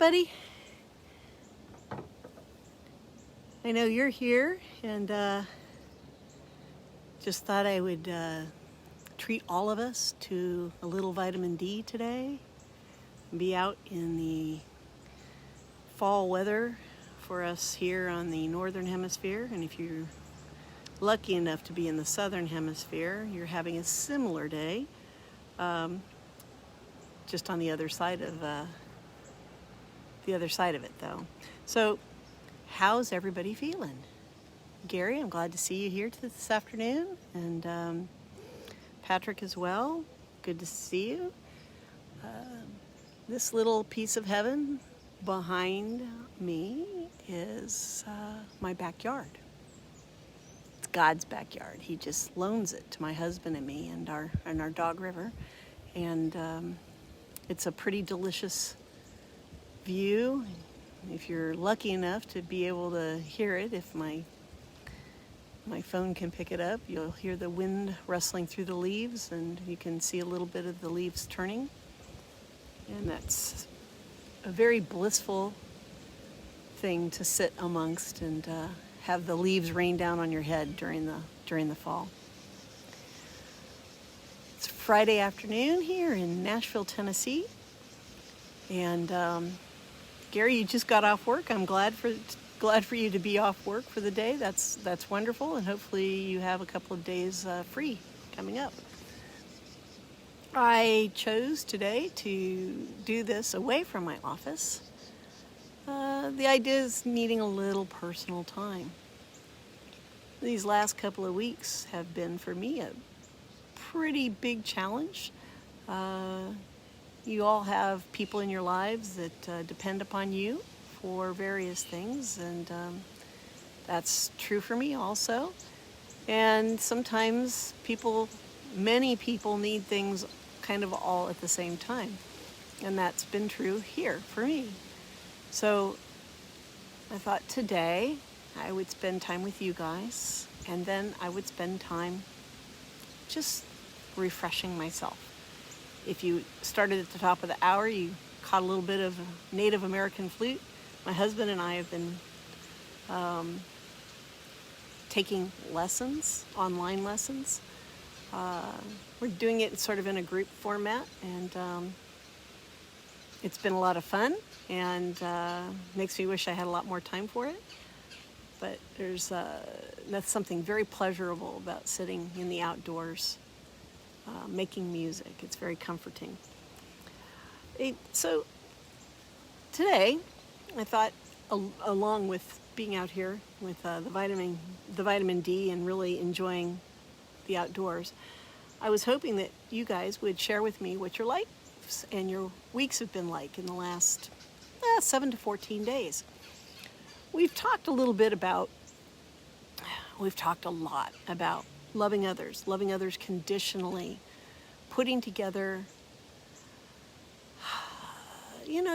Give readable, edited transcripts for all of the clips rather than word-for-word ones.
everybody. I know you're here, and just thought I would treat all of us to a little vitamin D today. Be out in the fall weather for us here on the northern hemisphere, and if you're lucky enough to be in the southern hemisphere, you're having a similar day, just on the other side of it though. So how's everybody feeling? Gary, I'm glad to see you here this afternoon, and Patrick as well. Good to see you. This little piece of heaven behind me is my backyard. It's God's backyard. He just loans it to my husband and me and our dog River, and it's a pretty delicious view. If you're lucky enough to be able to hear it, if my phone can pick it up, you'll hear the wind rustling through the leaves, and you can see a little bit of the leaves turning. And that's a very blissful thing to sit amongst and have the leaves rain down on your head during the fall. It's Friday afternoon here in Nashville, Tennessee, and Gary, you just got off work. I'm glad for you to be off work for the day. That's wonderful, and hopefully you have a couple of days free coming up. I chose today to do this away from my office. The idea is needing a little personal time. These last couple of weeks have been, for me, a pretty big challenge. You all have people in your lives that depend upon you for various things, and that's true for me also. And sometimes many people need things kind of all at the same time, and that's been true here for me. So I thought today I would spend time with you guys, and then I would spend time just refreshing myself. If you started at the top of the hour, you caught a little bit of Native American flute. My husband and I have been taking lessons, online lessons. We're doing it sort of in a group format, and it's been a lot of fun, and makes me wish I had a lot more time for it. But that's something very pleasurable about sitting in the outdoors, making music. It's very comforting. So today, I thought, along with being out here with the vitamin D and really enjoying the outdoors, I was hoping that you guys would share with me what your lives and your weeks have been like in the last 7 to 14 days. We've talked a lot about loving others conditionally, putting together,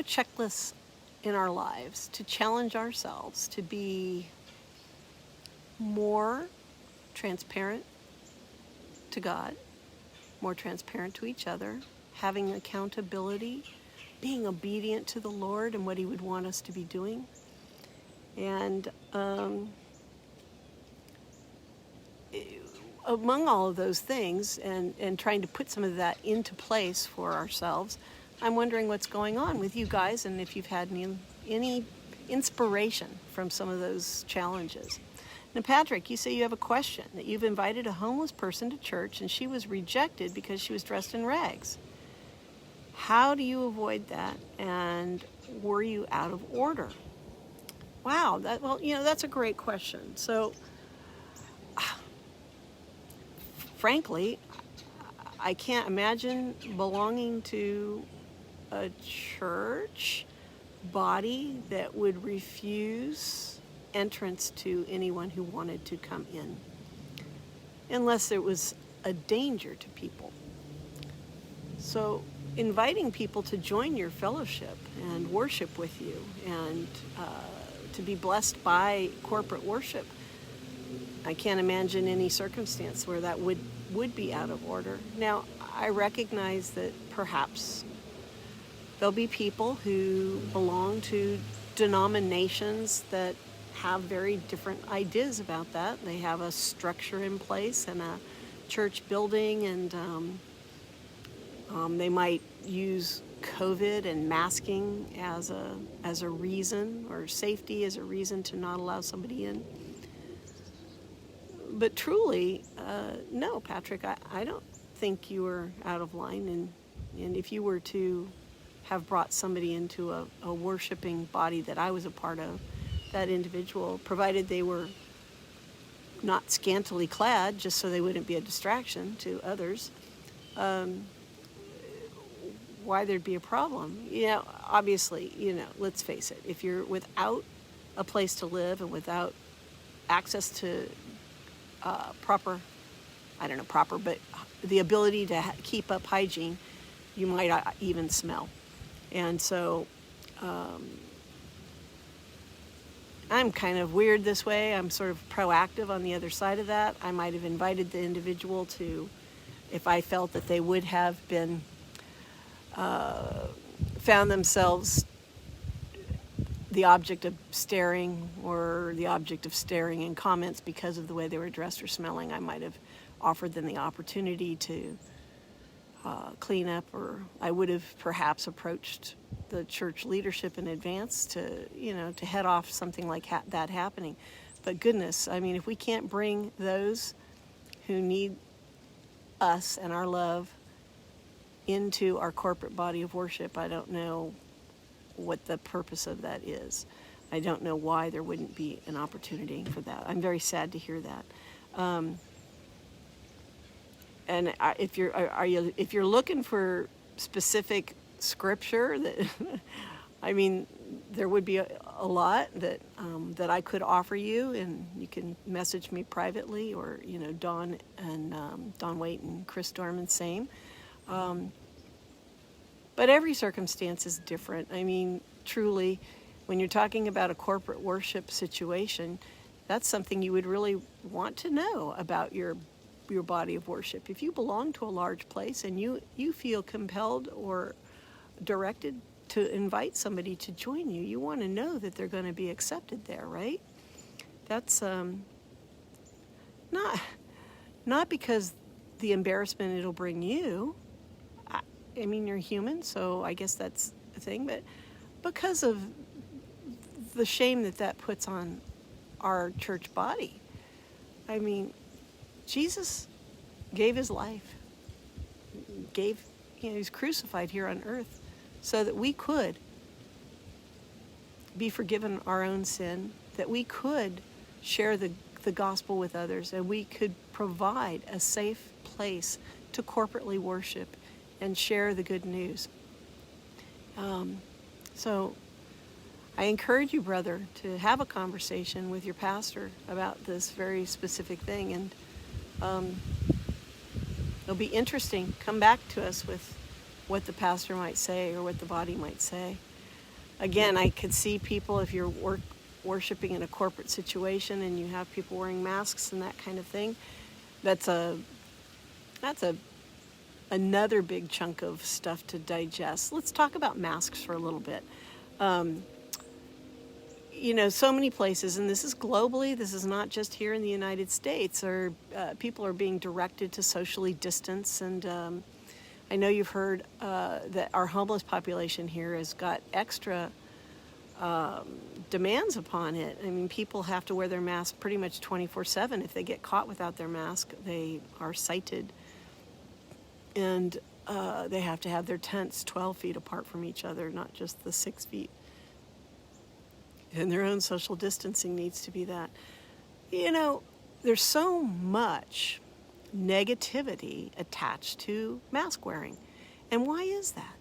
checklists in our lives to challenge ourselves to be more transparent to God, more transparent to each other, having accountability, being obedient to the Lord and what He would want us to be doing. And among all of those things, and trying to put some of that into place for ourselves, I'm wondering what's going on with you guys, and if you've had any inspiration from some of those challenges. Now, Patrick, you say you have a question, that you've invited a homeless person to church and she was rejected because she was dressed in rags. How do you avoid that, and were you out of order? Wow, that's a great question. So, frankly, I can't imagine belonging to a church body that would refuse entrance to anyone who wanted to come in, unless it was a danger to people. So inviting people to join your fellowship and worship with you, and to be blessed by corporate worship, I can't imagine any circumstance where that would be out of order. Now, I recognize that perhaps There'll be people who belong to denominations that have very different ideas about that. They have a structure in place and a church building, and they might use COVID and masking as a reason, or safety as a reason to not allow somebody in. But truly, no, Patrick, I don't think you were out of line. And if you were to have brought somebody into a worshiping body that I was a part of, that individual, provided they were not scantily clad, just so they wouldn't be a distraction to others, why there'd be a problem? Obviously, let's face it, if you're without a place to live and without access to but the ability to keep up hygiene, you might even smell. And so I'm kind of weird this way. I'm sort of proactive on the other side of that. I might have invited the individual to, if I felt that they would have been, found themselves the object of staring, or the object of staring in comments because of the way they were dressed or smelling, I might have offered them the opportunity to clean up, or I would have perhaps approached the church leadership in advance to head off something like that happening. But goodness, I mean, if we can't bring those who need us and our love into our corporate body of worship, I don't know what the purpose of that is. I don't know why there wouldn't be an opportunity for that. I'm very sad to hear that. And if you're looking for specific scripture, that I mean, there would be a lot that I could offer you, and you can message me privately, or Dawn Waite and Chris Dorman, same. But every circumstance is different. I mean, truly, when you're talking about a corporate worship situation, that's something you would really want to know about your body of worship. If you belong to a large place and you feel compelled or directed to invite somebody to join you, you want to know that they're going to be accepted there, right? That's not because the embarrassment it'll bring you. I mean, you're human, so I guess that's the thing, but because of the shame that puts on our church body. I mean, Jesus gave his life, he was crucified here on earth so that we could be forgiven our own sin, that we could share the gospel with others, and we could provide a safe place to corporately worship and share the good news. So I encourage you, brother, to have a conversation with your pastor about this very specific thing, and it'll be interesting. Come back to us with what the pastor might say or what the body might say. Again, I could see people, if you're worshiping in a corporate situation and you have people wearing masks and that kind of thing, that's another big chunk of stuff to digest. Let's talk about masks for a little bit. So many places, and this is globally, this is not just here in the United States, or people are being directed to socially distance. And I know you've heard that our homeless population here has got extra demands upon it. I mean, people have to wear their mask pretty much 24/7. If they get caught without their mask, they are cited. And they have to have their tents 12 feet apart from each other, not just the 6 feet. And their own social distancing needs to be that. There's so much negativity attached to mask wearing. And why is that?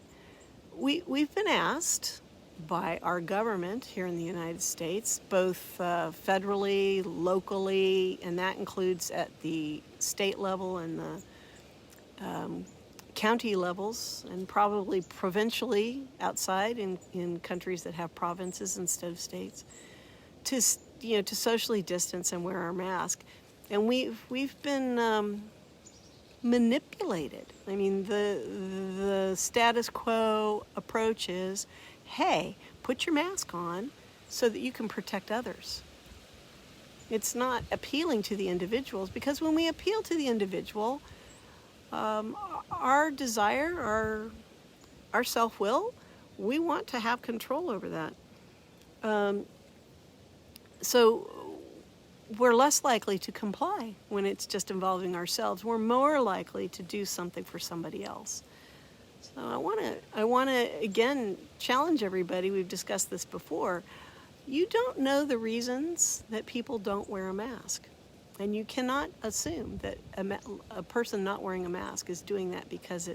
We've been asked by our government here in the United States, both federally, locally, and that includes at the state level and the county levels, and probably provincially outside in countries that have provinces instead of states, to socially distance and wear our mask. And we've been manipulated. I mean, the status quo approach is, hey, put your mask on so that you can protect others. It's not appealing to the individuals, because when we appeal to the individual, our desire, our self-will, we want to have control over that. So we're less likely to comply when it's just involving ourselves. We're more likely to do something for somebody else. So I want to again challenge everybody. We've discussed this before. You don't know the reasons that people don't wear a mask. And you cannot assume that a person not wearing a mask is doing that because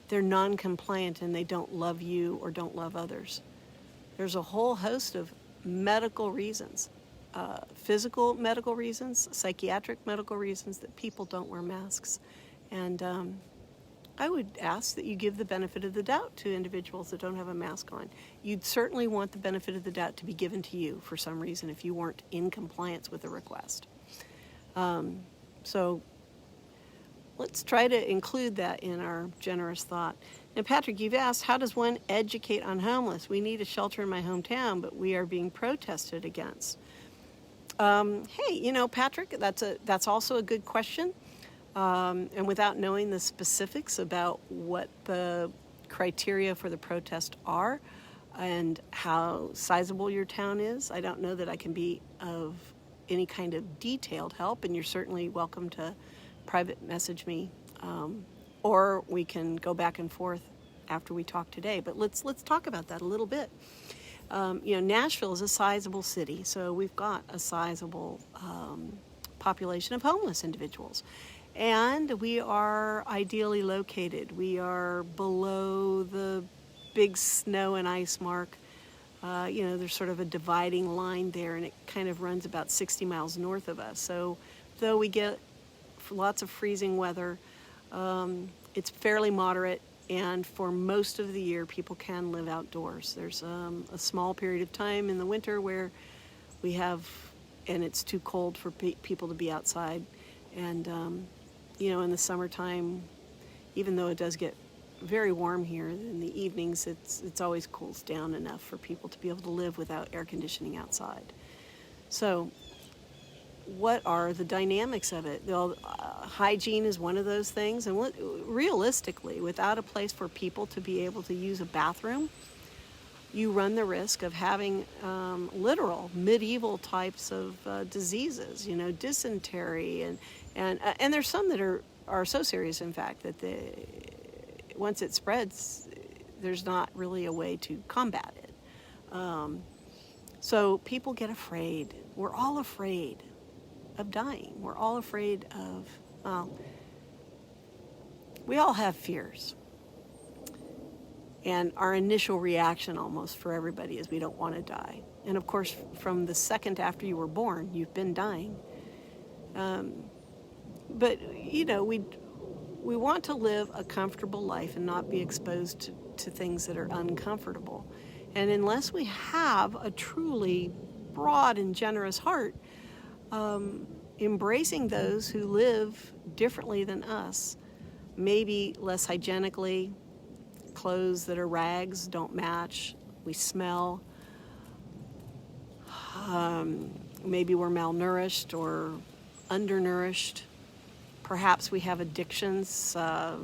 they're non-compliant and they don't love you or don't love others. There's a whole host of medical reasons, physical medical reasons, psychiatric medical reasons that people don't wear masks. And I would ask that you give the benefit of the doubt to individuals that don't have a mask on. You'd certainly want the benefit of the doubt to be given to you for some reason if you weren't in compliance with the request. So let's try to include that in our generous thought. And Patrick, you've asked, how does one educate on homeless? We need a shelter in my hometown, but we are being protested against. Hey, Patrick, that's also a good question. And without knowing the specifics about what the criteria for the protest are and how sizable your town is, I don't know that I can be of any kind of detailed help, and you're certainly welcome to private message me, or we can go back and forth after we talk today. But let's talk about that a little bit. Nashville is a sizable city, so we've got a sizable population of homeless individuals. And we are ideally located. We are below the big snow and ice mark. There's sort of a dividing line there, and it kind of runs about 60 miles north of us. So though we get lots of freezing weather, it's fairly moderate, and for most of the year, people can live outdoors. There's a small period of time in the winter where we have, and it's too cold for people to be outside. And in the summertime, even though it does get very warm here, in the evenings it's always cools down enough for people to be able to live without air conditioning outside. So what are the dynamics of it? Hygiene is one of those things, and realistically, without a place for people to be able to use a bathroom, you run the risk of having literal medieval types of diseases, dysentery, and there's some that are so serious, in fact, that once it spreads, there's not really a way to combat it. So people get afraid. We're all afraid of dying. We're all afraid of, we all have fears. And our initial reaction almost for everybody is we don't want to die. And of course, from the second after you were born, you've been dying. But, we want to live a comfortable life and not be exposed to things that are uncomfortable. And unless we have a truly broad and generous heart, embracing those who live differently than us, maybe less hygienically, clothes that are rags don't match, we smell, maybe we're malnourished or undernourished, perhaps we have addictions, the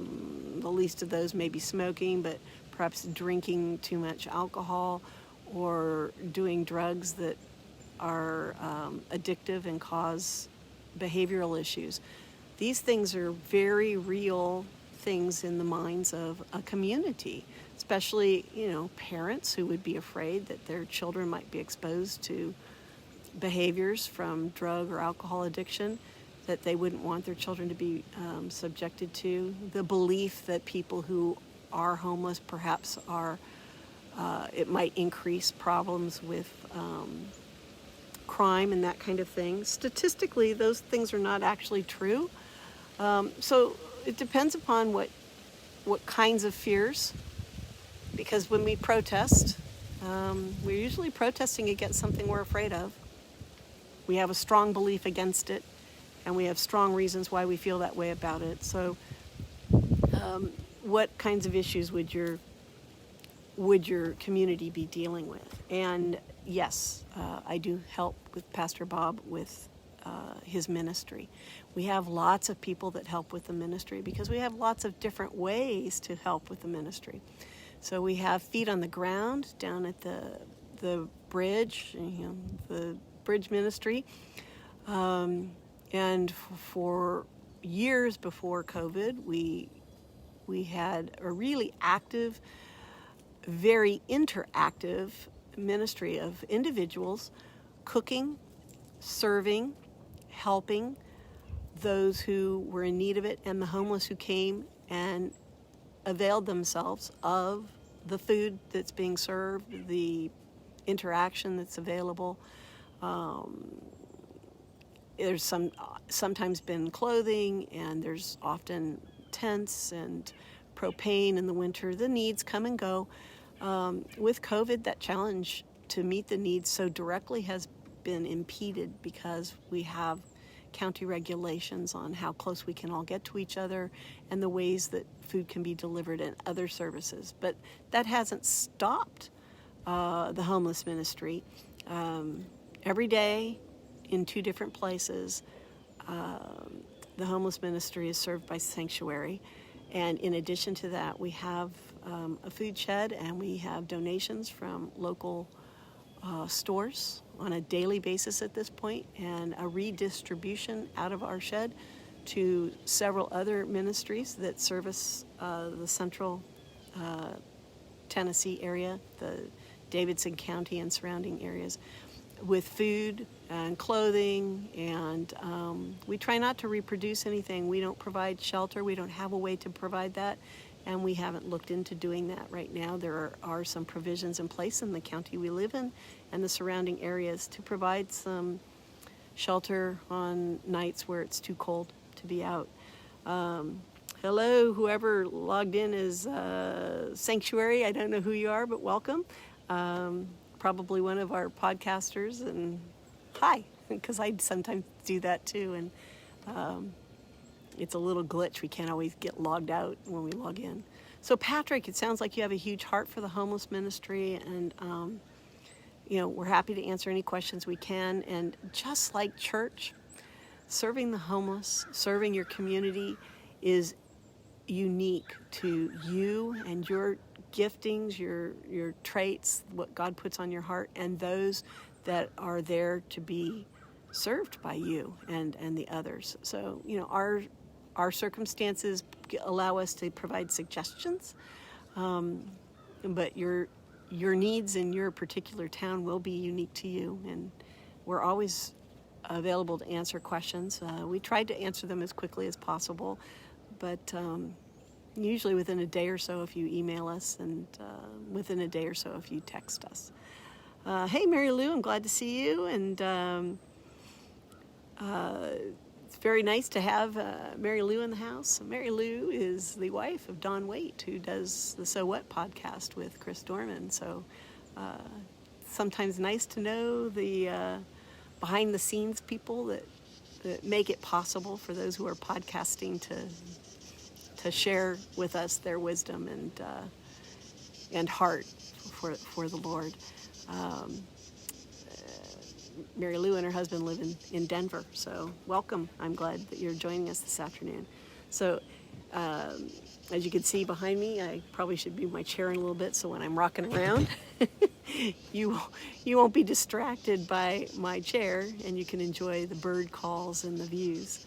least of those may be smoking, but perhaps drinking too much alcohol or doing drugs that are addictive and cause behavioral issues. These things are very real things in the minds of a community, especially, parents who would be afraid that their children might be exposed to behaviors from drug or alcohol addiction that they wouldn't want their children to be subjected to. The belief that people who are homeless perhaps it might increase problems with crime and that kind of thing. Statistically, those things are not actually true. So it depends upon what kinds of fears, because when we protest, we're usually protesting against something we're afraid of. We have a strong belief against it, and we have strong reasons why we feel that way about it. So what kinds of issues would your community be dealing with? And yes, I do help with Pastor Bob with his ministry. We have lots of people that help with the ministry because we have lots of different ways to help with the ministry. So we have feet on the ground down at the bridge, the bridge ministry. And for years before COVID, we had a really active, very interactive ministry of individuals cooking, serving, helping those who were in need of it, and the homeless who came and availed themselves of the food that's being served, the interaction that's available. There's sometimes been clothing, and there's often tents and propane in the winter. The needs come and go. With COVID, that challenge to meet the needs so directly has been impeded because we have county regulations on how close we can all get to each other and the ways that food can be delivered and other services. But that hasn't stopped the homeless ministry. Every day in 2 different places, the homeless ministry is served by Sanctuary. And in addition to that, we have a food shed, and we have donations from local stores on a daily basis at this point, and a redistribution out of our shed to several other ministries that service the central Tennessee area, the Davidson County and surrounding areas, with food and clothing. And we try not to reproduce anything. We don't provide shelter. We don't have a way to provide that, and we haven't looked into doing that right now. There are some provisions in place in the county we live in and the surrounding areas to provide some shelter on nights where it's too cold to be out. Hello, whoever logged in is Sanctuary. I don't know who you are, but welcome. Probably one of our podcasters, and hi, because I sometimes do that too, and it's a little glitch. We can't always get logged out when we log in. So Patrick, it sounds like you have a huge heart for the homeless ministry, and we're happy to answer any questions we can. And just like church, serving the homeless, serving your community is unique to you and your giftings, your traits, what God puts on your heart, and those that are there to be served by you and the others. So, our circumstances allow us to provide suggestions, but your needs in your particular town will be unique to you, and we're always available to answer questions. We tried to answer them as quickly as possible, but usually within a day or so if you email us, and within a day or so if you text us. Hey, Mary Lou, I'm glad to see you, and it's very nice to have Mary Lou in the house. Mary Lou is the wife of Don Waite, who does the So What podcast with Chris Dorman. So sometimes nice to know the behind-the-scenes people that make it possible for those who are podcasting to share with us their wisdom and heart for the Lord. Mary Lou and her husband live in Denver, so welcome. I'm glad that you're joining us this afternoon. So as you can see behind me, I probably should move my chair in a little bit so when I'm rocking around, you won't be distracted by my chair, and you can enjoy the bird calls and the views.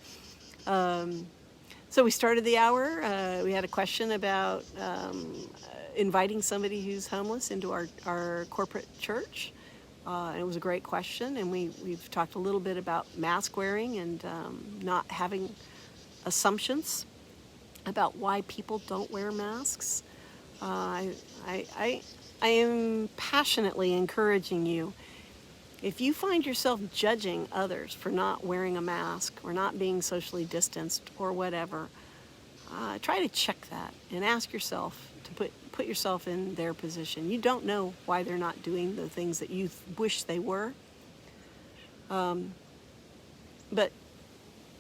So we started the hour. We had a question about inviting somebody who's homeless into our corporate church. And it was a great question, and we've talked a little bit about mask wearing and not having assumptions about why people don't wear masks. I am passionately encouraging you, if you find yourself judging others for not wearing a mask or not being socially distanced or whatever, try to check that and ask yourself to put yourself in their position. You don't know why they're not doing the things that you wish they were. But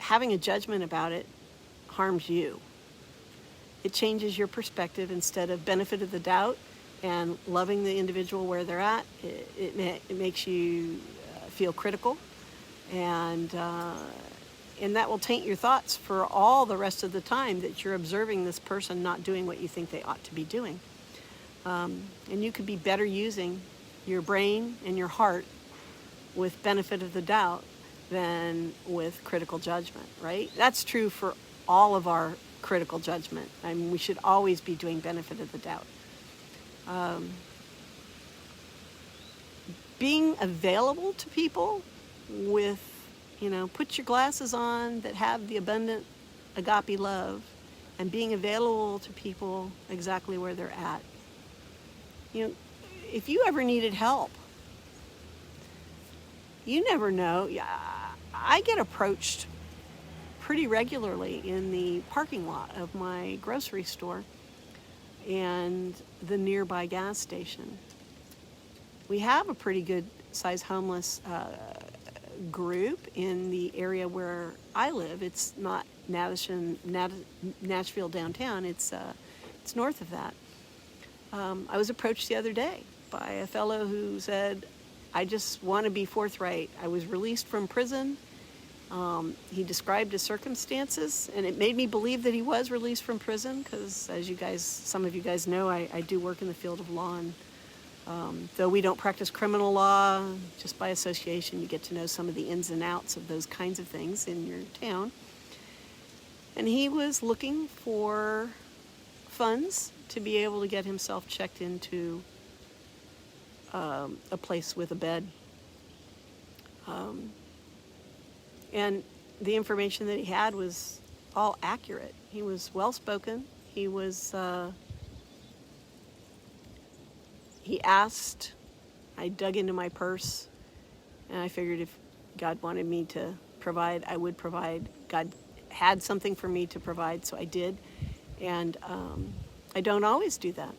having a judgment about it harms you. It changes your perspective. Instead of benefit of the doubt and loving the individual where they're at, it makes you feel critical, and that will taint your thoughts for all the rest of the time that you're observing this person not doing what you think they ought to be doing. And you could be better using your brain and your heart with benefit of the doubt than with critical judgment, right? That's true for all of our critical judgment. I mean, we should always be doing benefit of the doubt. Being available to people with, put your glasses on that have the abundant agape love, and being available to people exactly where they're at. If you ever needed help, you never know. I get approached pretty regularly in the parking lot of my grocery store and the nearby gas station. We have a pretty good size homeless group in the area where I live. It's not Nashville downtown. It's north of that. I was approached the other day by a fellow who said, I just want to be forthright. I was released from prison. He described his circumstances, and it made me believe that he was released from prison because, as some of you guys know, I do work in the field of law, and though we don't practice criminal law, just by association, you get to know some of the ins and outs of those kinds of things in your town. And he was looking for funds to be able to get himself checked into a place with a bed. And the information that he had was all accurate. He was well-spoken. He asked. I dug into my purse, and I figured if God wanted me to provide, I would provide. God had something for me to provide, so I did. And I don't always do that.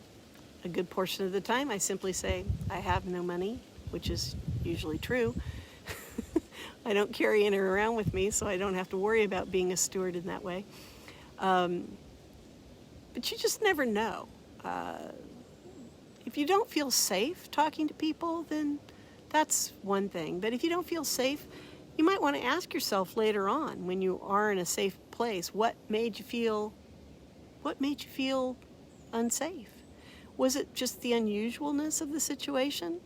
A good portion of the time, I simply say, I have no money, which is usually true. I don't carry it around with me, so I don't have to worry about being a steward in that way. But you just never know. If you don't feel safe talking to people, then that's one thing. But if you don't feel safe, you might want to ask yourself later on, when you are in a safe place, what made you feel unsafe? Was it just the unusualness of the situation?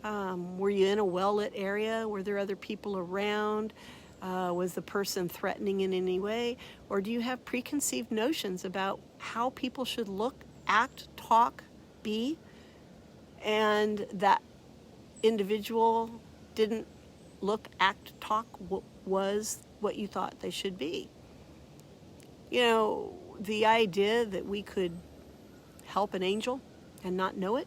Were you in a well-lit area? Were there other people around? Was the person threatening in any way? Or do you have preconceived notions about how people should look, act, talk, be, and that individual didn't look, act, talk, was what you thought they should be? The idea that we could help an angel and not know it,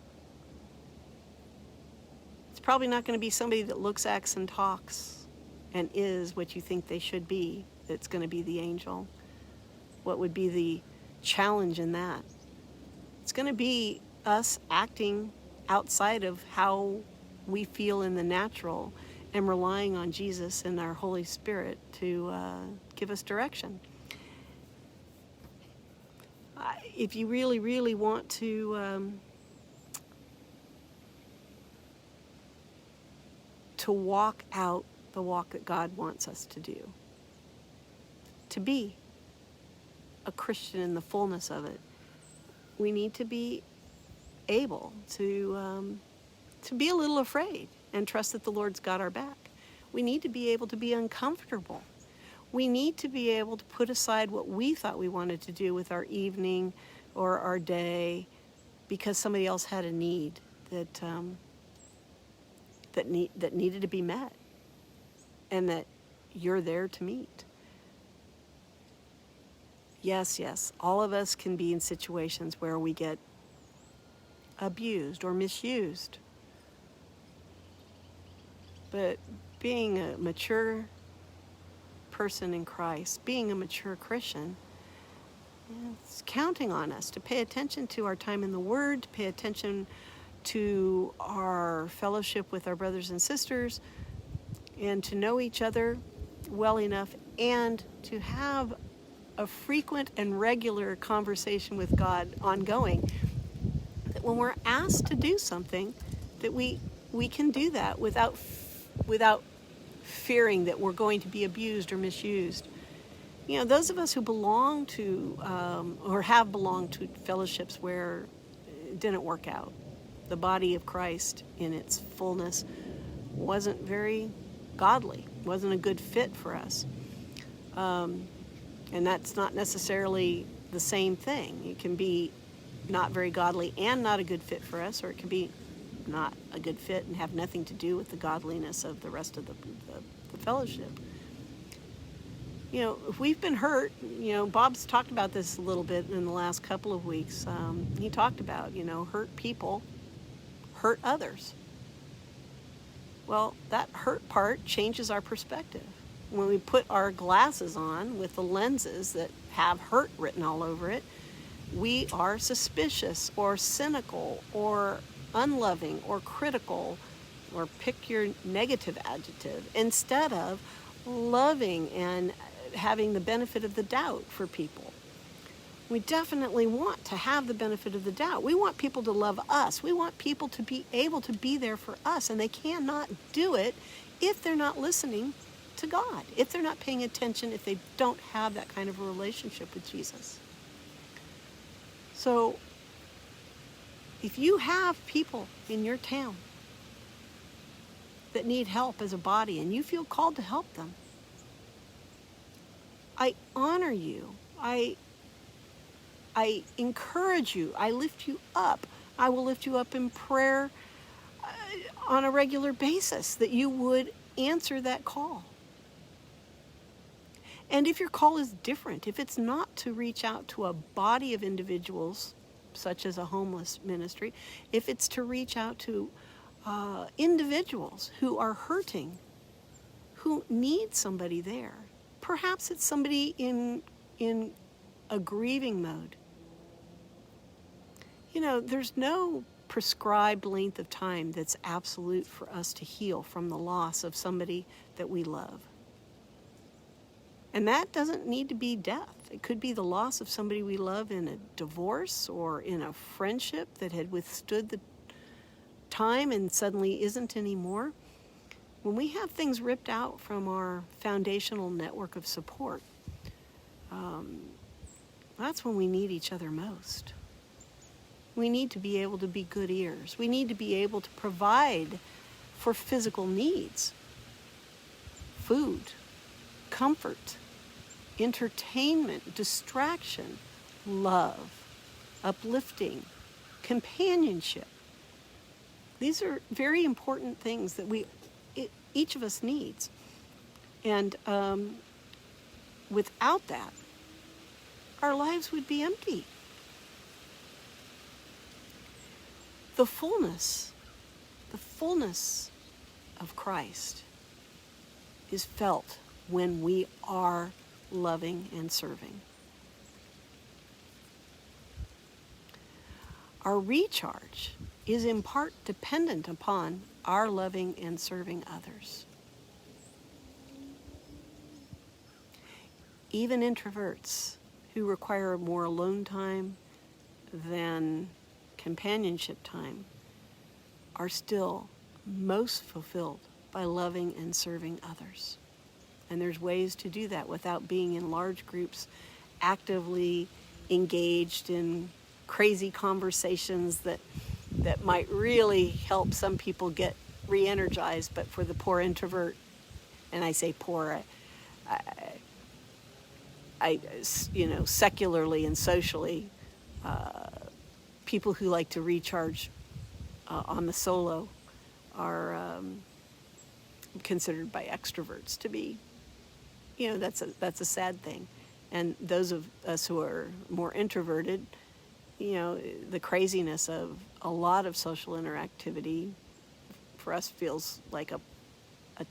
it's probably not going to be somebody that looks, acts, and talks and is what you think they should be that's going to be the angel. What would be the challenge in that? It's going to be us acting outside of how we feel in the natural and relying on Jesus and our Holy Spirit to give us direction. If you really, really want to walk out the walk that God wants us to do, to be a Christian in the fullness of it, we need to be able to be a little afraid and trust that the Lord's got our back. We need to be able to be uncomfortable. We need to be able to put aside what we thought we wanted to do with our evening or our day because somebody else had a need that needed to be met and that you're there to meet. Yes, all of us can be in situations where we get abused or misused. But being a mature person in Christ, being a mature Christian, it's counting on us to pay attention to our time in the Word, to pay attention to our fellowship with our brothers and sisters, and to know each other well enough and to have a frequent and regular conversation with God ongoing, that when we're asked to do something, that we can do that without fearing that we're going to be abused or misused. You know, those of us who belong to or have belonged to fellowships where it didn't work out, the body of Christ in its fullness wasn't very godly, wasn't a good fit for us. And that's not necessarily the same thing. It can be not very godly and not a good fit for us, or it can be not a good fit and have nothing to do with the godliness of the rest of the fellowship. You know, if we've been hurt, you know, Bob's talked about this a little bit in the last couple of weeks. He talked about, you know, hurt people hurt others. Well, that hurt part changes our perspective. When we put our glasses on with the lenses that have hurt written all over it, we are suspicious or cynical or unloving or critical, or pick your negative adjective, instead of loving and having the benefit of the doubt for people. We definitely want to have the benefit of the doubt. We want people to love us. We want people to be able to be there for us, and they cannot do it if they're not listening to God, if they're not paying attention, if they don't have that kind of a relationship with Jesus. So, if you have people in your town that need help as a body and you feel called to help them, I honor you. I encourage you. I lift you up. I will lift you up in prayer on a regular basis, that you would answer that call. And if your call is different, if it's not to reach out to a body of individuals, such as a homeless ministry, if it's to reach out to individuals who are hurting, who need somebody there, perhaps it's somebody in a grieving mode. You know, there's no prescribed length of time that's absolute for us to heal from the loss of somebody that we love. And that doesn't need to be death. It could be the loss of somebody we love in a divorce or in a friendship that had withstood the time and suddenly isn't anymore. When we have things ripped out from our foundational network of support, that's when we need each other most. We need to be able to be good ears. We need to be able to provide for physical needs, food, comfort, entertainment, distraction, love, uplifting, companionship. These are very important things that each of us needs. And without that, our lives would be empty. The fullness of Christ is felt when we are loving and serving. Our recharge is in part dependent upon our loving and serving others. Even introverts who require more alone time than companionship time are still most fulfilled by loving and serving others. And there's ways to do that without being in large groups, actively engaged in crazy conversations that might really help some people get re-energized, but for the poor introvert, and I say poor, I secularly and socially, people who like to recharge on the solo are considered by extroverts to be, that's a sad thing. And those of us who are more introverted, the craziness of a lot of social interactivity for us feels like a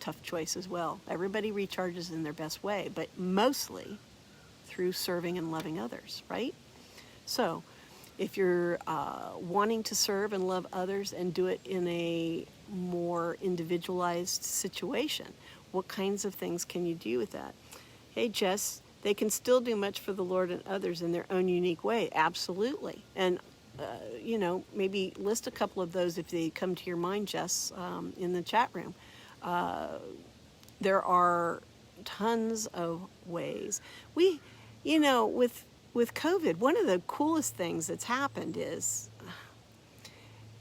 tough choice as well. Everybody recharges in their best way, but mostly through serving and loving others, right? So if you're wanting to serve and love others and do it in a more individualized situation, what kinds of things can you do with that? Hey, Jess, they can still do much for the Lord and others in their own unique way. Absolutely. And, maybe list a couple of those if they come to your mind, Jess, in the chat room. There are tons of ways. With COVID, one of the coolest things that's happened is,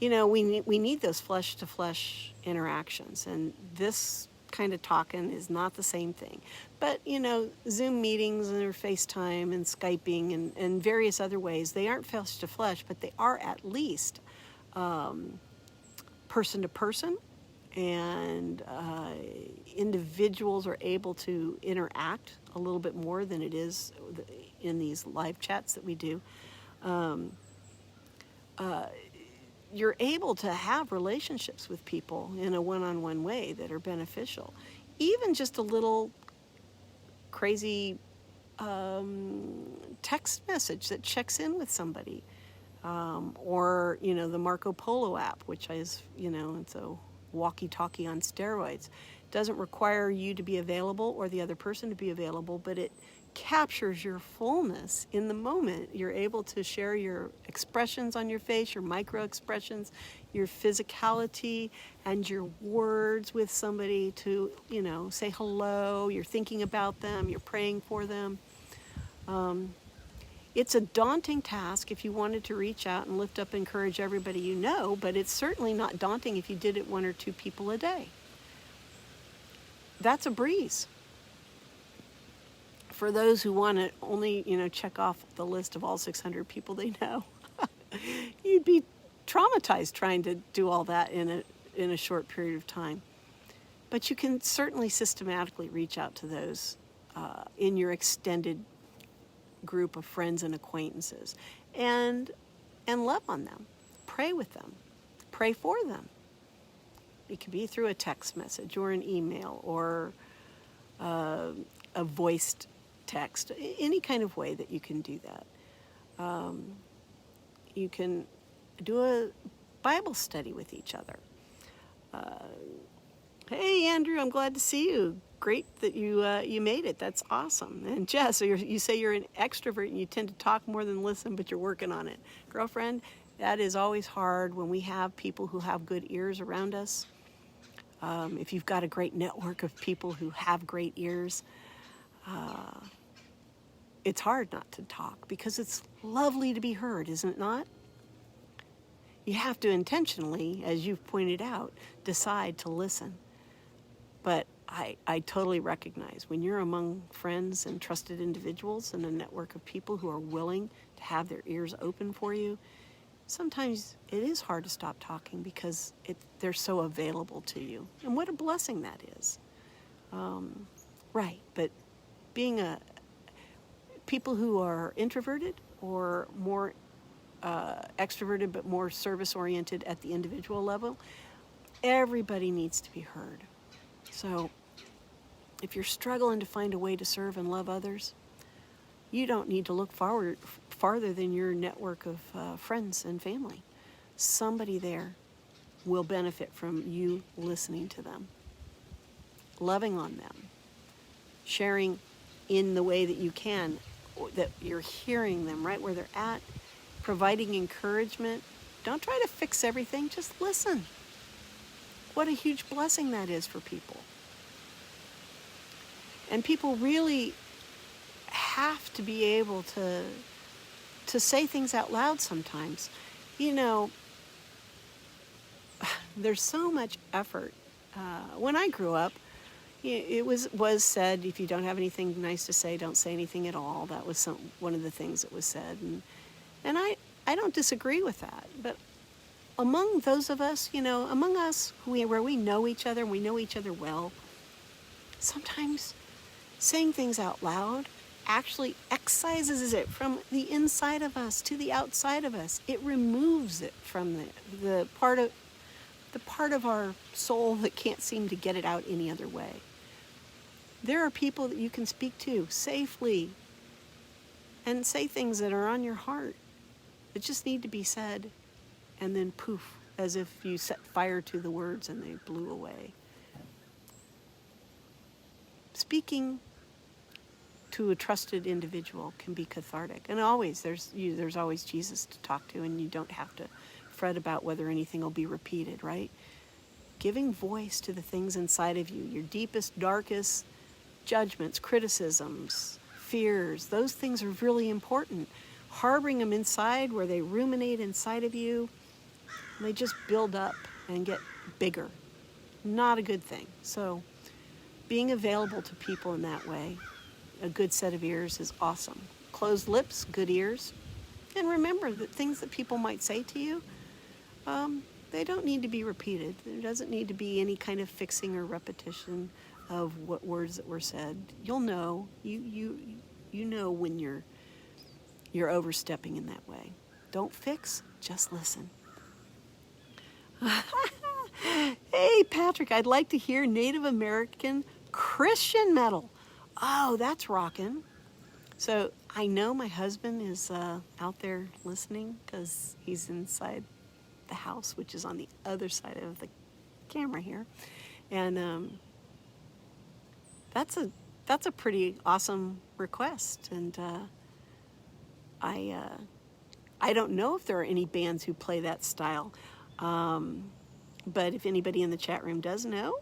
we need those flesh to flesh interactions, and this kind of talking is not the same thing. But Zoom meetings or FaceTime and Skyping and various other ways, they aren't flesh to flesh, but they are at least person to person, and individuals are able to interact a little bit more than it is in these live chats that we do. You're able to have relationships with people in a one-on-one way that are beneficial. Even just a little crazy text message that checks in with somebody, or the Marco Polo app, which is it's a walkie-talkie on steroids. Doesn't require you to be available or the other person to be available, but it captures your fullness in the moment. You're able to share your expressions on your face, your micro expressions, your physicality, and your words with somebody to say hello. You're thinking about them, you're praying for them. It's a daunting task if you wanted to reach out and lift up and encourage everybody you know, but it's certainly not daunting if you did it 1 or 2 people a day. That's a breeze. For those who want to only, check off the list of all 600 people they know, you'd be traumatized trying to do all that in a short period of time. But you can certainly systematically reach out to those in your extended group of friends and acquaintances, and love on them, pray with them, pray for them. It can be through a text message or an email or a voiced text, any kind of way that you can do that. You can do a Bible study with each other. Hey, Andrew, I'm glad to see you. Great that you made it. That's awesome. And Jess, you say you're an extrovert and you tend to talk more than listen, but you're working on it. Girlfriend, that is always hard when we have people who have good ears around us. If you've got a great network of people who have great ears, it's hard not to talk because it's lovely to be heard, isn't it not? You have to intentionally, as you've pointed out, decide to listen. But I totally recognize when you're among friends and trusted individuals and a network of people who are willing to have their ears open for you, sometimes it is hard to stop talking because they're so available to you. And what a blessing that is. Right, but being people who are introverted or more extroverted but more service-oriented at the individual level, everybody needs to be heard. So if you're struggling to find a way to serve and love others, you don't need to look farther than your network of friends and family. Somebody there will benefit from you listening to them, loving on them, sharing in the way that you can, that you're hearing them right where they're at, providing encouragement. Don't try to fix everything, just listen. What a huge blessing that is for people. And people really have to be able to say things out loud sometimes. There's so much effort. When I grew up, it was said, if you don't have anything nice to say, don't say anything at all. That was one of the things that was said. And I don't disagree with that. But among those of us, among us where we know each other and we know each other well, sometimes saying things out loud actually excises it from the inside of us to the outside of us. It removes it from the part of our soul that can't seem to get it out any other way. There are people that you can speak to safely and say things that are on your heart that just need to be said, and then poof, as if you set fire to the words and they blew away. Speaking to a trusted individual can be cathartic. And always, there's always Jesus to talk to, and you don't have to fret about whether anything will be repeated, right? Giving voice to the things inside of you, your deepest, darkest judgments, criticisms, fears, those things are really important. Harboring them inside where they ruminate inside of you, they just build up and get bigger. Not a good thing. So being available to people in that way, a good set of ears is awesome. Closed lips, good ears. And remember that things that people might say to you, they don't need to be repeated. There doesn't need to be any kind of fixing or repetition of what words that were said. You'll know. You know when you're overstepping in that way. Don't fix, just listen. Hey, Patrick, I'd like to hear Native American Christian metal. Oh, that's rockin'. So I know my husband is out there listening because he's inside the house, which is on the other side of the camera here. And that's a pretty awesome request. And I don't know if there are any bands who play that style. But if anybody in the chat room does know,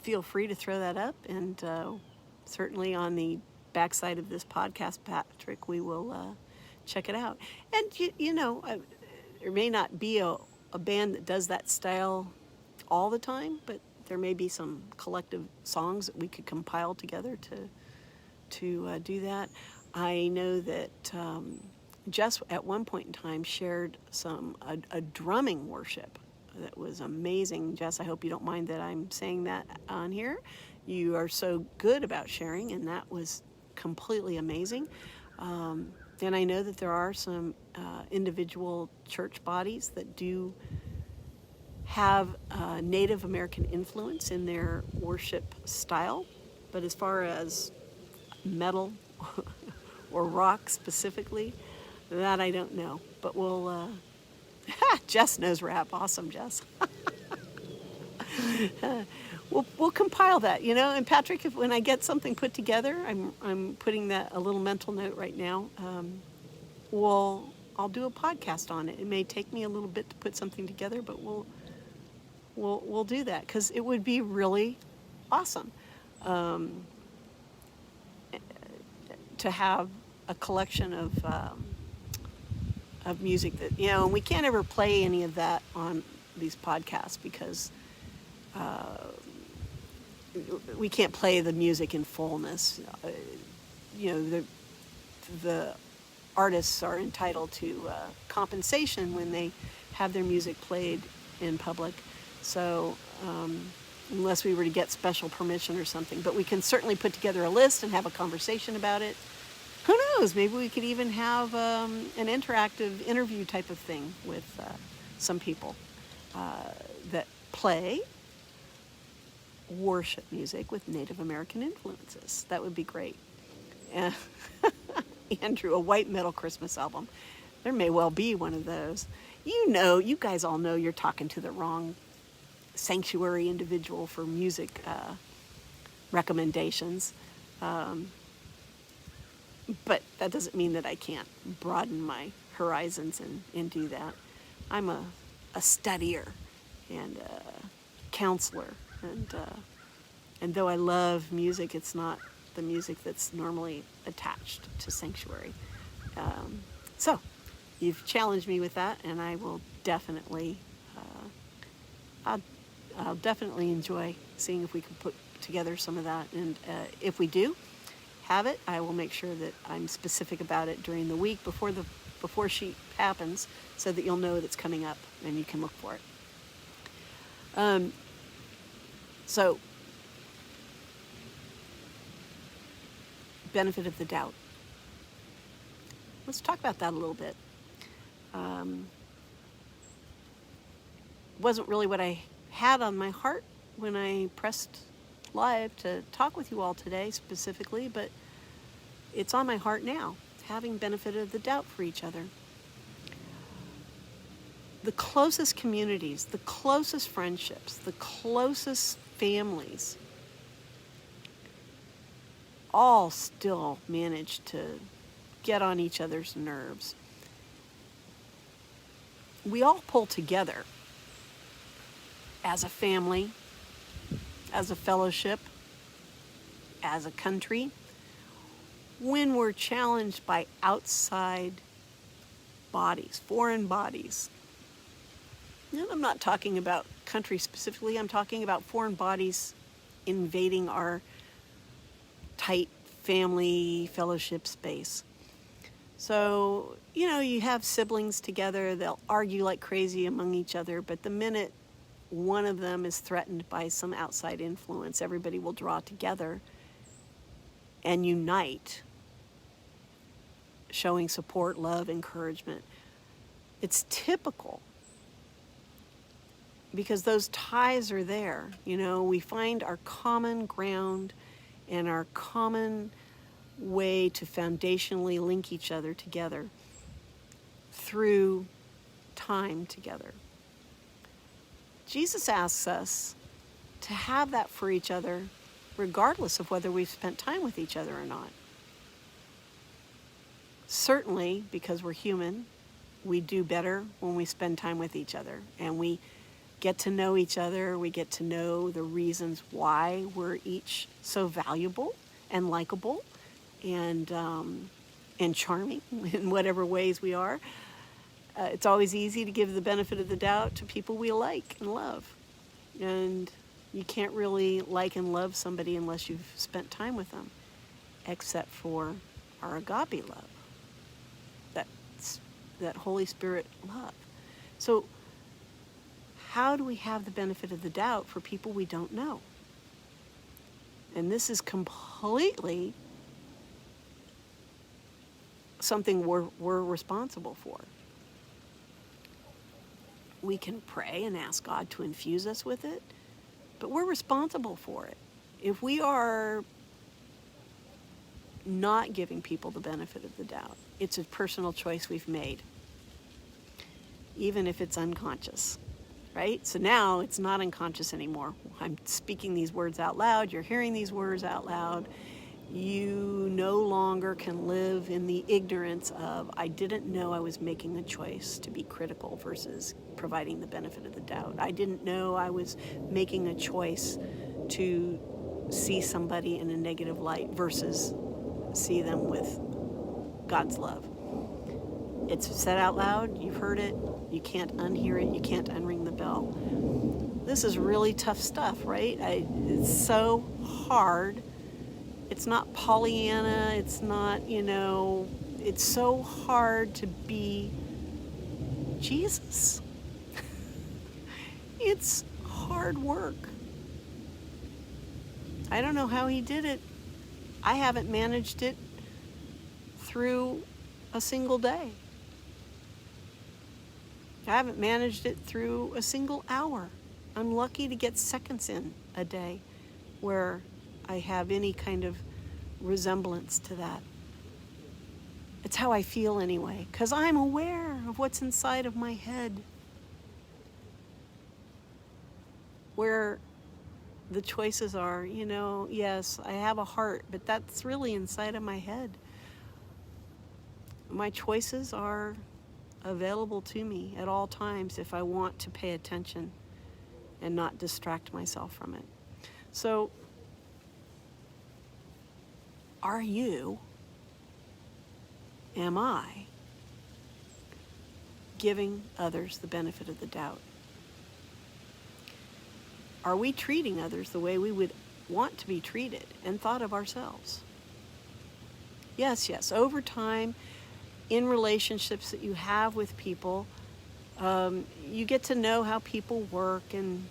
feel free to throw that up. And certainly on the backside of this podcast, Patrick, we will check it out. And, you know, there may not be a band that does that style all the time, but there may be some collective songs that we could compile together to do that. I know that Jess at one point in time shared a drumming worship that was amazing. Jess, I hope you don't mind that I'm saying that on here. You are so good about sharing, and that was completely amazing. And I know that there are some individual church bodies that do have Native American influence in their worship style. But as far as metal or rock specifically, that I don't know. But we'll, Jess knows rap. Awesome, Jess. We'll compile that, you know. And Patrick, when I get something put together, I'm putting that a little mental note right now. I'll do a podcast on it. It may take me a little bit to put something together, but we'll do that because it would be really awesome to have a collection of music that, you know, and we can't ever play any of that on these podcasts because we can't play the music in fullness. You know, the artists are entitled to compensation when they have their music played in public. So unless we were to get special permission or something, but we can certainly put together a list and have a conversation about it. Who knows? Maybe we could even have an interactive interview type of thing with some people that play worship music with Native American influences. That would be great. Andrew, a white metal Christmas album. There may well be one of those. You know, you guys all know you're talking to the wrong sanctuary individual for music recommendations. But that doesn't mean that I can't broaden my horizons and do that. I'm a studier and a counselor. And though I love music, it's not the music that's normally attached to sanctuary. So you've challenged me with that, and I will definitely, I'll definitely enjoy seeing if we can put together some of that. And if we do have it, I will make sure that I'm specific about it during the week before she happens, so that you'll know that it's coming up and you can look for it. So, benefit of the doubt. Let's talk about that a little bit. Wasn't really what I had on my heart when I pressed live to talk with you all today specifically, but it's on my heart now, having benefit of the doubt for each other. The closest communities, the closest friendships, the closest families all still manage to get on each other's nerves. We all pull together as a family, as a fellowship, as a country, when we're challenged by outside bodies, foreign bodies. And I'm not talking about country specifically, I'm talking about foreign bodies invading our tight family fellowship space. So, you have siblings together, they'll argue like crazy among each other, but the minute one of them is threatened by some outside influence, everybody will draw together and unite, showing support, love, encouragement. It's typical because those ties are there. We find our common ground and our common way to foundationally link each other together through time together. Jesus asks us to have that for each other regardless of whether we've spent time with each other or not. Certainly, because we're human, we do better when we spend time with each other and we get to know each other. We get to know the reasons why we're each so valuable and likable and charming in whatever ways we are. It's always easy to give the benefit of the doubt to people we like and love. And you can't really like and love somebody unless you've spent time with them, except for our agape love, that Holy Spirit love. So how do we have the benefit of the doubt for people we don't know? And this is completely something we're responsible for. We can pray and ask God to infuse us with it, but we're responsible for it. If we are not giving people the benefit of the doubt, it's a personal choice we've made, even if it's unconscious, right? So now it's not unconscious anymore. I'm speaking these words out loud. You're hearing these words out loud. You no longer can live in the ignorance of, I didn't know I was making a choice to be critical versus providing the benefit of the doubt. I didn't know I was making a choice to see somebody in a negative light versus see them with God's love. It's said out loud, you've heard it, you can't unhear it, you can't unring the bell. This is really tough stuff, right? It's so hard. It's not Pollyanna, it's not, it's so hard to be Jesus. It's hard work. I don't know how he did it. I haven't managed it through a single day. I haven't managed it through a single hour. I'm lucky to get seconds in a day where I have any kind of resemblance to that. It's how I feel anyway, because I'm aware of what's inside of my head, where the choices are, yes, I have a heart, but that's really inside of my head. My choices are available to me at all times if I want to pay attention and not distract myself from it. So, am I giving others the benefit of the doubt? Are we treating others the way we would want to be treated and thought of ourselves? Yes, over time, in relationships that you have with people, you get to know how people work and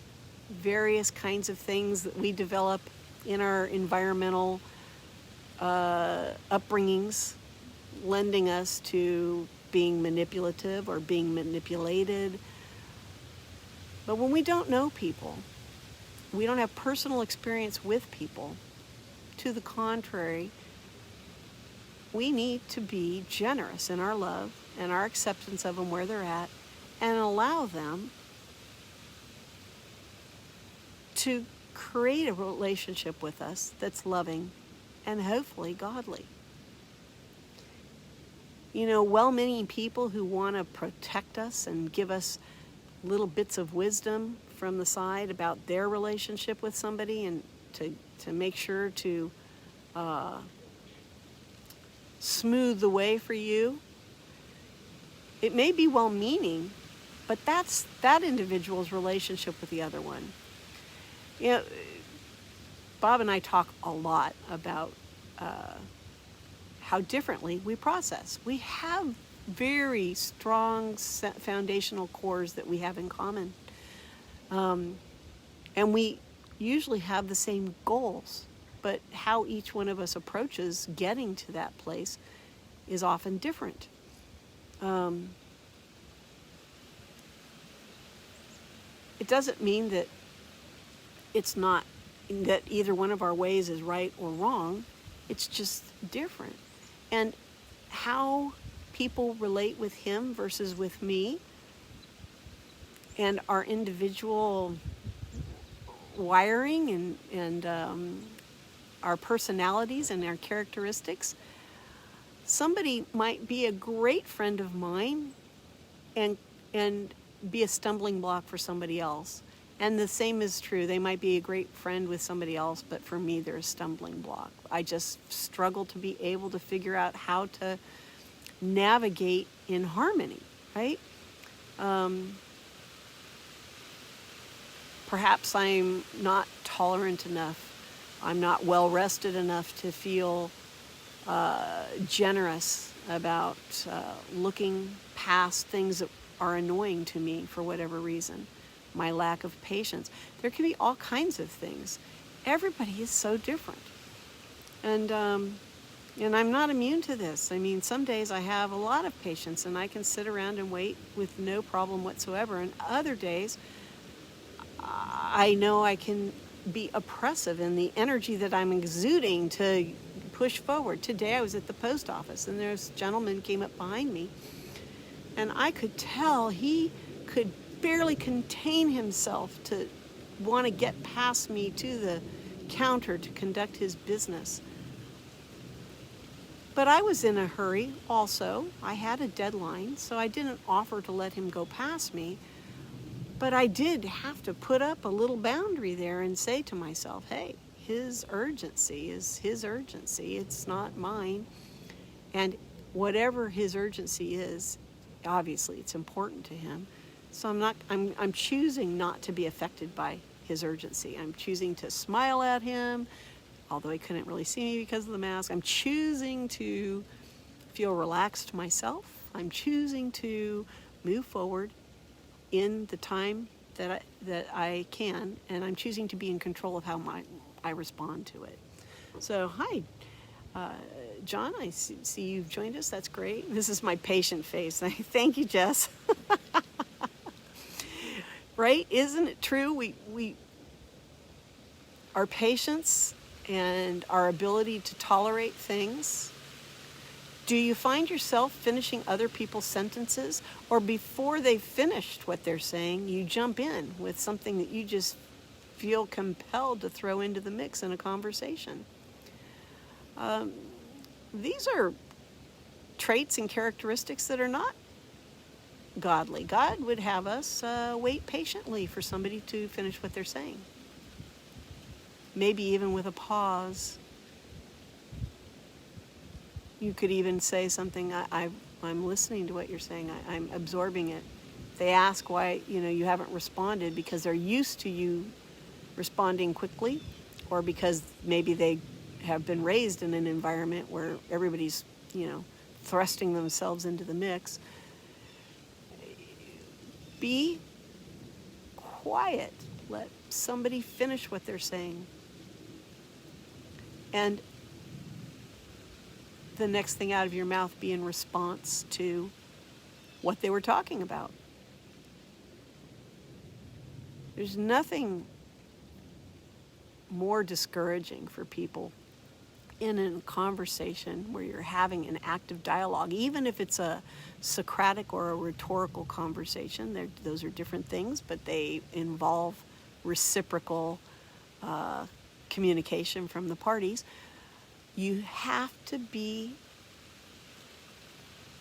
various kinds of things that we develop in our environmental upbringings, lending us to being manipulative or being manipulated. But when we don't know people, we don't have personal experience with people. To the contrary, we need to be generous in our love and our acceptance of them where they're at and allow them to create a relationship with us that's loving and hopefully godly. Well-meaning people who want to protect us and give us little bits of wisdom from the side about their relationship with somebody, and to make sure to smooth the way for you. It may be well-meaning, but that's that individual's relationship with the other one. Bob and I talk a lot about how differently we process. We have very strong foundational cores that we have in common. And we usually have the same goals, but how each one of us approaches getting to that place is often different. It doesn't mean that it's not, that either one of our ways is right or wrong. It's just different. And how people relate with him versus with me, and our individual wiring and our personalities and our characteristics. Somebody might be a great friend of mine and be a stumbling block for somebody else. And the same is true. They might be a great friend with somebody else, but for me, they're a stumbling block. I just struggle to be able to figure out how to navigate in harmony, right? Perhaps I'm not tolerant enough. I'm not well rested enough to feel generous about looking past things that are annoying to me for whatever reason. My lack of patience. There can be all kinds of things. Everybody is so different. And I'm not immune to this. I mean, some days I have a lot of patience and I can sit around and wait with no problem whatsoever. And other days, I know I can be oppressive in the energy that I'm exuding to push forward. Today I was at the post office and this gentleman came up behind me, and I could tell he could barely contain himself to want to get past me to the counter to conduct his business. But I was in a hurry also. I had a deadline, so I didn't offer to let him go past me. But I did have to put up a little boundary there and say to myself, hey, his urgency is his urgency. It's not mine. And whatever his urgency is, obviously it's important to him. So I'm choosing not to be affected by his urgency. I'm choosing to smile at him, although he couldn't really see me because of the mask. I'm choosing to feel relaxed myself. I'm choosing to move forward in the time that I can, and I'm choosing to be in control of how I respond to it. So, hi, John, I see you've joined us. That's great. This is my patient face. Thank you, Jess. Right? Isn't it true? We our patience and our ability to tolerate things. Do you find yourself finishing other people's sentences, or before they've finished what they're saying, you jump in with something that you just feel compelled to throw into the mix in a conversation? These are traits and characteristics that are not godly. God would have us wait patiently for somebody to finish what they're saying. Maybe even with a pause. You could even say something, I'm listening to what you're saying, I'm absorbing it. They ask why you haven't responded, because they're used to you responding quickly, or because maybe they have been raised in an environment where everybody's thrusting themselves into the mix. Be quiet. Let somebody finish what they're saying. And the next thing out of your mouth be in response to what they were talking about. There's nothing more discouraging for people in a conversation where you're having an active dialogue, even if it's a Socratic or a rhetorical conversation. Those are different things, but they involve reciprocal communication from the parties. You have to be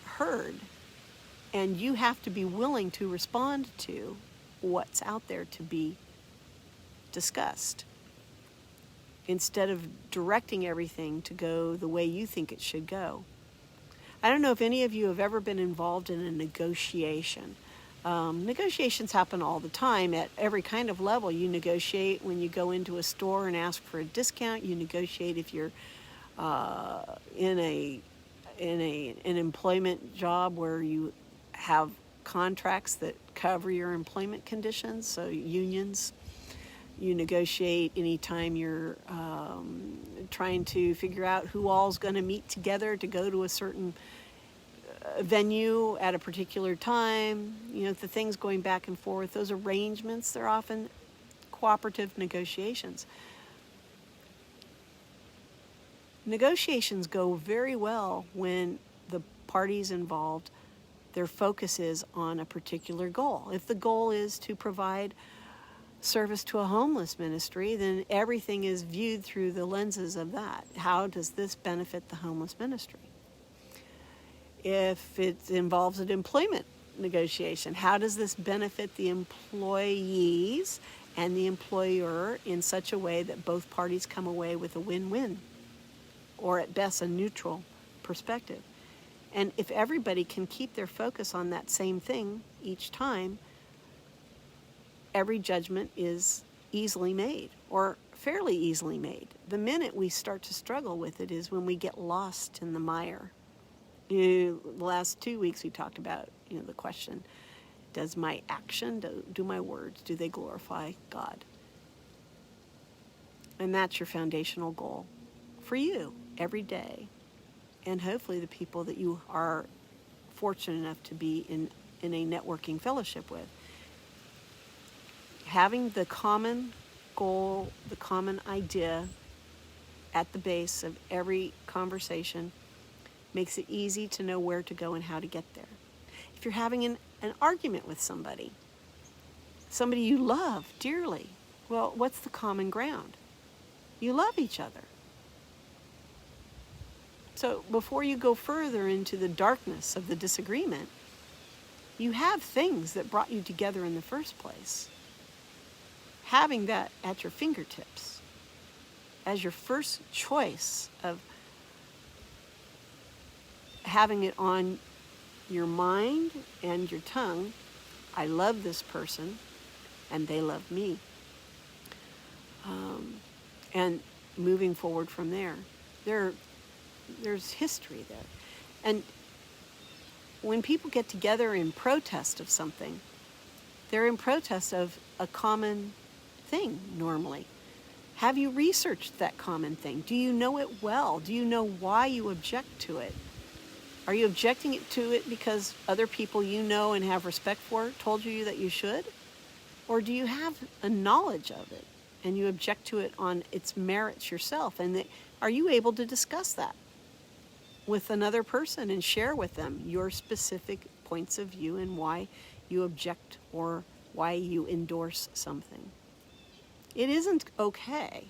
heard, and you have to be willing to respond to what's out there to be discussed, instead of directing everything to go the way you think it should go. I don't know if any of you have ever been involved in a negotiation. Negotiations happen all the time at every kind of level. You negotiate when you go into a store and ask for a discount. You negotiate if you're in an employment job where you have contracts that cover your employment conditions, so unions. You negotiate anytime you're trying to figure out who all's going to meet together to go to a certain venue at a particular time. The things going back and forth, those arrangements, they're often cooperative negotiations. Negotiations go very well when the parties involved, their focus is on a particular goal. If the goal is to provide service to a homeless ministry, then everything is viewed through the lenses of that. How does this benefit the homeless ministry? If it involves an employment negotiation, how does this benefit the employees and the employer in such a way that both parties come away with a win-win, or at best a neutral perspective? And if everybody can keep their focus on that same thing each time, every judgment is easily made, or fairly easily made. The minute we start to struggle with it is when we get lost in the mire. The last 2 weeks we talked about, the question, does my action, do my words, do they glorify God? And that's your foundational goal for you every day, and hopefully the people that you are fortunate enough to be in a networking fellowship with. Having the common goal, the common idea at the base of every conversation makes it easy to know where to go and how to get there. If you're having an argument with somebody you love dearly, well, what's the common ground? You love each other. So before you go further into the darkness of the disagreement, you have things that brought you together in the first place. Having that at your fingertips as your first choice of having it on your mind and your tongue, I love this person and they love me. And moving forward from there, there's history there. And when people get together in protest of something, they're in protest of a common thing normally. Have you researched that common thing? Do you know it well? Do you know why you object to it? Are you objecting to it because other people you know and have respect for told you that you should? Or do you have a knowledge of it and you object to it on its merits yourself? And are you able to discuss that with another person and share with them your specific points of view and why you object or why you endorse something? It isn't okay.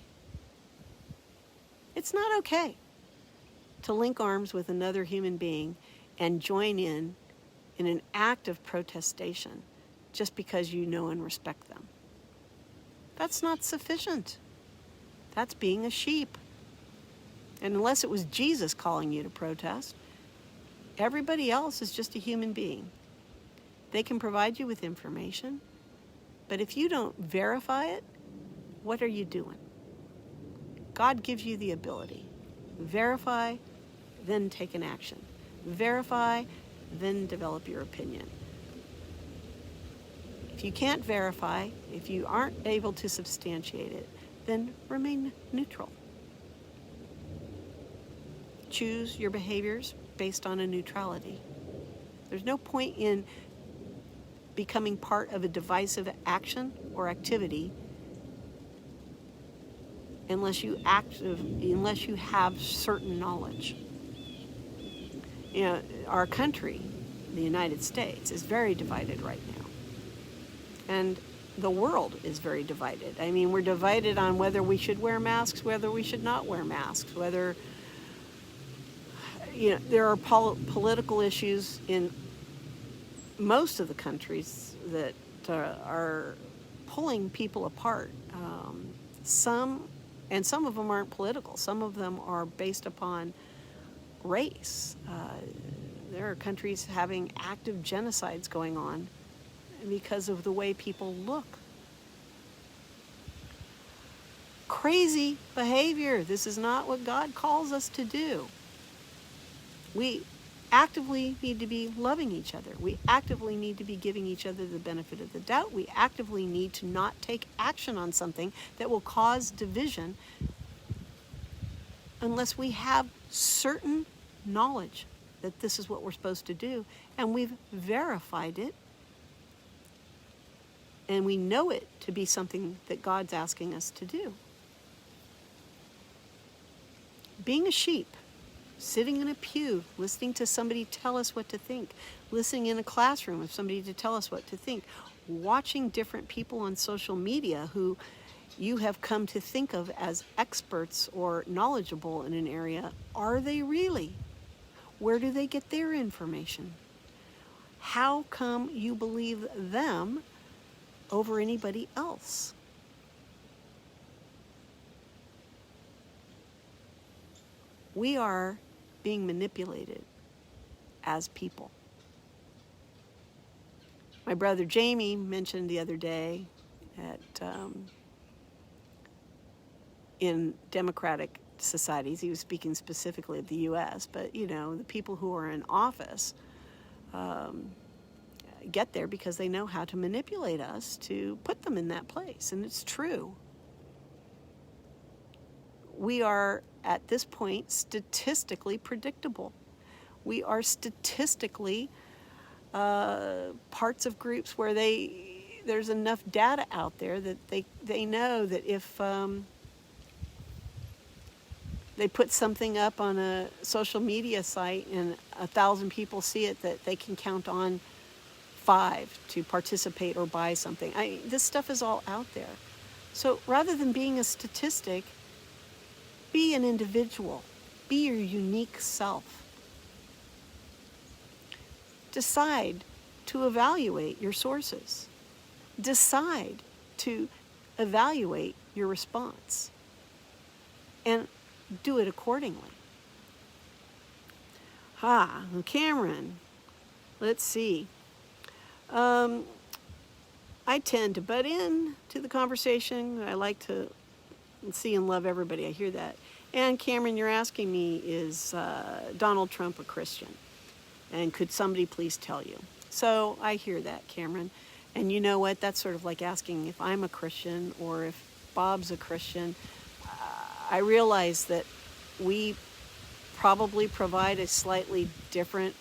It's not okay to link arms with another human being and join in an act of protestation just because you know and respect them. That's not sufficient. That's being a sheep. And unless it was Jesus calling you to protest, everybody else is just a human being. They can provide you with information, but if you don't verify it, what are you doing? God gives you the ability. Verify, then take an action. Verify, then develop your opinion. If you can't verify, if you aren't able to substantiate it, then remain neutral. Choose your behaviors based on a neutrality. There's no point in becoming part of a divisive action or activity unless you have certain knowledge. Our country, the United States, is very divided right now. And the world is very divided. I mean, we're divided on whether we should wear masks, whether we should not wear masks, whether there are political issues in most of the countries that are pulling people apart. Some of them aren't political. Some of them are based upon race. There are countries having active genocides going on because of the way people look. Crazy behavior. This is not what God calls us to do. We actively need to be loving each other. We actively need to be giving each other the benefit of the doubt. We actively need to not take action on something that will cause division unless we have certain knowledge that this is what we're supposed to do, and we've verified it, and we know it to be something that God's asking us to do. Being a sheep, sitting in a pew, listening to somebody tell us what to think, listening in a classroom of somebody to tell us what to think, watching different people on social media who you have come to think of as experts or knowledgeable in an area. Are they really? Where do they get their information? How come you believe them over anybody else? We are being manipulated as people. My brother Jamie mentioned the other day that in democratic societies, he was speaking specifically of the U.S., but the people who are in office get there because they know how to manipulate us to put them in that place, and it's true. We are, at this point, statistically predictable. We are statistically parts of groups where there's enough data out there that they know that if they put something up on a social media site and 1,000 people see it, that they can count on 5 to participate or buy something. This stuff is all out there. So rather than being a statistic, be an individual. Be your unique self. Decide to evaluate your sources. Decide to evaluate your response. And do it accordingly. Cameron, let's see. I tend to butt in to the conversation. I like to see and love everybody. I hear that. And Cameron, you're asking me, is Donald Trump a Christian? And could somebody please tell you? So I hear that, Cameron. And you know what? That's sort of like asking if I'm a Christian or if Bob's a Christian. I realize that we probably provide a slightly different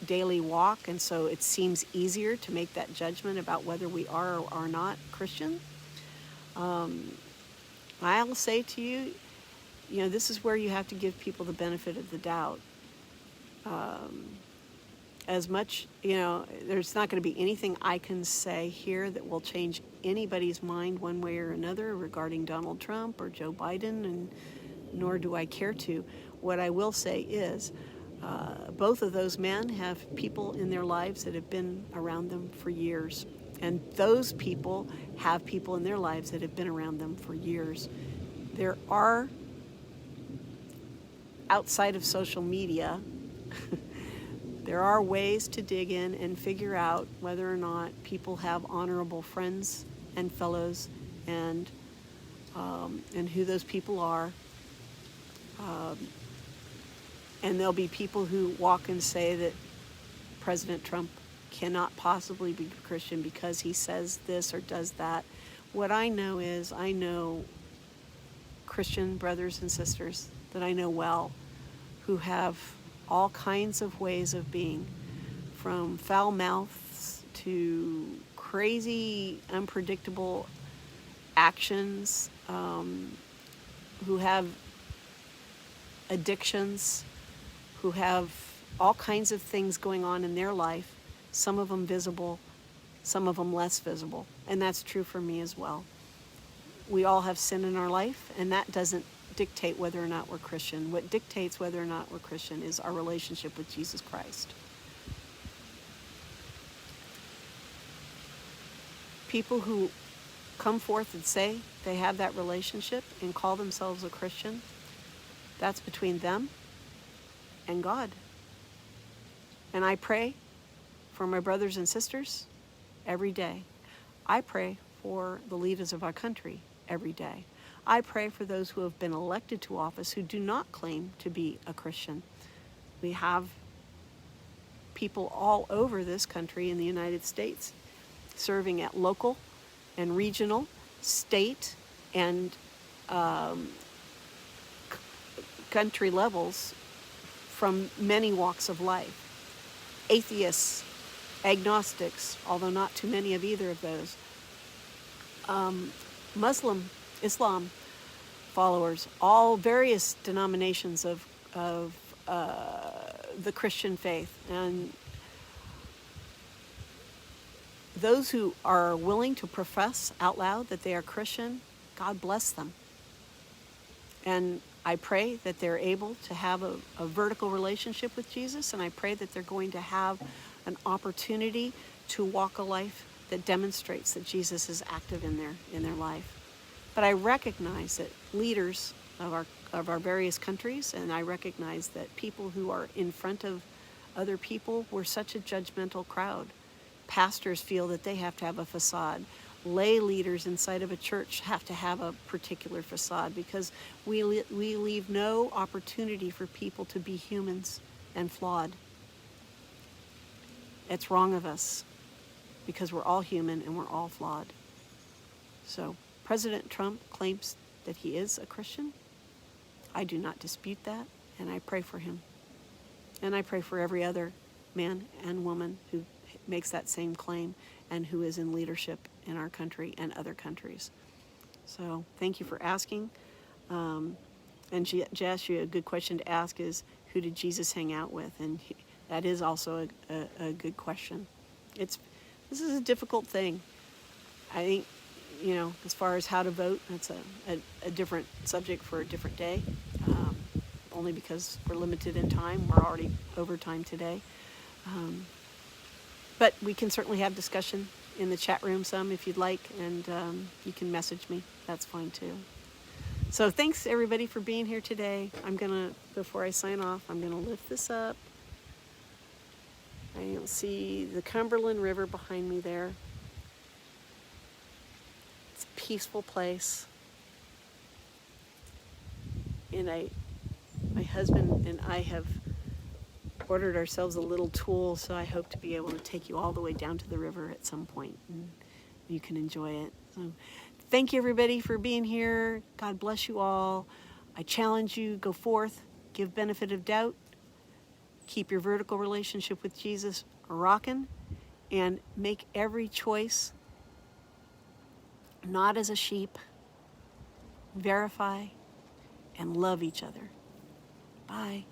daily walk, and so it seems easier to make that judgment about whether we are or are not Christian. I'll say to you, this is where you have to give people the benefit of the doubt. As much, there's not going to be anything I can say here that will change anybody's mind one way or another regarding Donald Trump or Joe Biden, and nor do I care to. What I will say is, both of those men have people in their lives that have been around them for years. And those people have people in their lives that have been around them for years. There are, outside of social media, there are ways to dig in and figure out whether or not people have honorable friends and fellows, and who those people are. And there'll be people who walk and say that President Trump cannot possibly be a Christian because he says this or does that. What I know is, I know Christian brothers and sisters that I know well who have all kinds of ways of being, from foul mouths to crazy, unpredictable actions, who have addictions, who have all kinds of things going on in their life, some of them visible, some of them less visible. And that's true for me as well. We all have sin in our life, and that doesn't dictate whether or not we're Christian. What dictates whether or not we're Christian is our relationship with Jesus Christ. People who come forth and say they have that relationship and call themselves a Christian, that's between them and God. And I pray for my brothers and sisters every day. I pray for the leaders of our country every day. I pray for those who have been elected to office who do not claim to be a Christian. We have people all over this country in the United States serving at local and regional, state, and country levels from many walks of life. Atheists, agnostics, although not too many of either of those. Islam followers, all various denominations of the Christian faith. And those who are willing to profess out loud that they are Christian, God bless them. And I pray that they're able to have a vertical relationship with Jesus, and I pray that they're going to have an opportunity to walk a life that demonstrates that Jesus is active in their life. But I recognize that leaders of our various countries, and I recognize that people who are in front of other people, we're such a judgmental crowd. Pastors feel that they have to have a facade. Lay leaders inside of a church have to have a particular facade, because we leave no opportunity for people to be humans and flawed. It's wrong of us, because we're all human and we're all flawed. So President Trump claims that he is a Christian. I do not dispute that, and I pray for him. And I pray for every other man and woman who makes that same claim and who is in leadership in our country and other countries. So thank you for asking. And Jess, a good question to ask is, who did Jesus hang out with? And that is also a good question. This is a difficult thing. I think, as far as how to vote, that's a different subject for a different day, only because we're limited in time. We're already over time today. But we can certainly have discussion in the chat room some if you'd like, and you can message me. That's fine too. So thanks everybody for being here today. Before I sign off, I'm gonna lift this up. I don't see the Cumberland River behind me there. It's a peaceful place. And my husband and I have ordered ourselves a little tool, so I hope to be able to take you all the way down to the river at some point, and you can enjoy it. So thank you everybody for being here. God bless you all. I challenge you, go forth, give benefit of doubt, keep your vertical relationship with Jesus rocking, and make every choice not as a sheep. Verify and love each other. Bye.